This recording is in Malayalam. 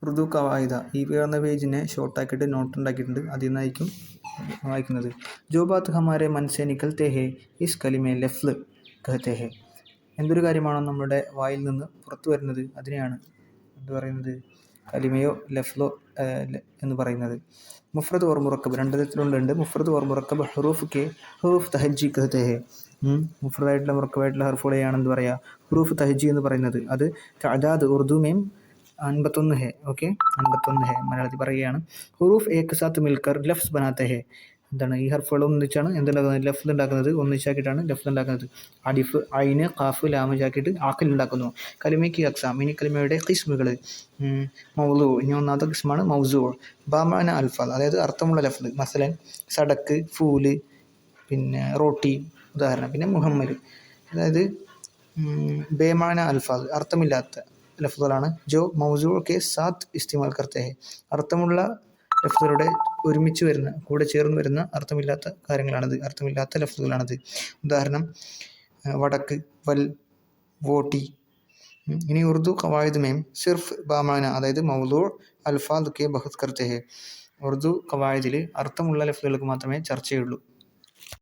ഉറുദു കവായിദ ഈ പറയുന്ന പേജിനെ ഷോർട്ടാക്കിയിട്ട് നോട്ട് ഉണ്ടാക്കിയിട്ടുണ്ട്. അതിൽ നിന്നായിരിക്കും വായിക്കുന്നത്. ജോ ബാത്ത് ഹമാരെ മൻസെ നിക്കൽത്തെ ഹെ ഇസ് കലിമെ ലഫ്ല് കഹത്തെ ഹെ. എന്തൊരു കാര്യമാണോ നമ്മുടെ വായിൽ നിന്ന് പുറത്തു വരുന്നത് അതിനെയാണ് എന്ത് പറയുന്നത്, കലിമയോ ലഫ്ലോ എന്ന് പറയുന്നത്. മുഫ്രദ് ഓർ മുറക്കബ് രണ്ട് തരത്തിലുണ്ട്. മുഫ്രദ് ഓർ മുറക്കബ് ഹുറൂഫ് തഹജ്ജി കഹത്തെ ഹെ. മുഫ്രദായിട്ടുള്ള മുറക്കബായിട്ടുള്ള ഹർഫുകളെയാണെന്ന് പറയുക ഹുറൂഫ് തഹജ്ജി എന്ന് പറയുന്നത്. അത് തഅദാദ് ഉറുദു മേം 51 ഹെ. ഓക്കെ, 51 ഹെ മലയാളത്തിൽ പറയുകയാണ്. ഹുറൂഫ് ഏക് സാത്ത് മിൽക്കർ ലഫ്സ് ബനാത്തെ ഹെ. എന്താണ് ഈ ഹർഫുകൾ ഒന്നിച്ചാണ് എന്തുണ്ടാക്കുന്നത്, ലഫ്സ് ഉണ്ടാക്കുന്നത്. ഒന്നിച്ചാക്കിയിട്ടാണ് ലഫ്സ് ഉണ്ടാക്കുന്നത്. അലിഫ് ഐന് ഖാഫ് ലാമ് ചാക്കിയിട്ട് ആക്കിൽ ഉണ്ടാക്കുന്നു. കലിമയ്ക്ക് അക്സാം, ഇനി കലിമയുടെ ഖിസ്മുകൾ. മൗലു, ഇനി ഒന്നാമത്തെ ഖിസ്മാണ് മൗസൂ. ബാമാന അൽഫാദ്, അതായത് അർത്ഥമുള്ള ലഫ്സ്. മസലൻ സടക്ക്, ഫൂല്, പിന്നെ റോട്ടി ഉദാഹരണം. പിന്നെ മുഹമ്മദ്, അതായത് ബേമാന അൽഫാദ് അർത്ഥമില്ലാത്ത ലഫ്സുകളാണ്. ജോ മൗസൂ കെ സാത്ത് ഇസ്തിമാൽ കർത്തെ ഹെ. അർത്ഥമുള്ള ലഫ്സുകളുടെ ഒരുമിച്ച് വരുന്ന, കൂടെ ചേർന്ന് വരുന്ന അർത്ഥമില്ലാത്ത കാര്യങ്ങളാണത്, അർത്ഥമില്ലാത്ത ലഫ്സുകളാണത്. ഉദാഹരണം വടക്ക്, വൽ, വോട്ടി. ഇനി ഉറുദു ഖവായിദ് മേം സിർഫ് ബാമാന, അതായത് മൗലൂ അൽഫാദ് കെ ബഹസ് കർത്തെ ഹെ. ഉറുദു ഖവായിദിൽ അർത്ഥമുള്ള ലഫ്സുകൾക്ക് മാത്രമേ ചർച്ചയുള്ളൂ.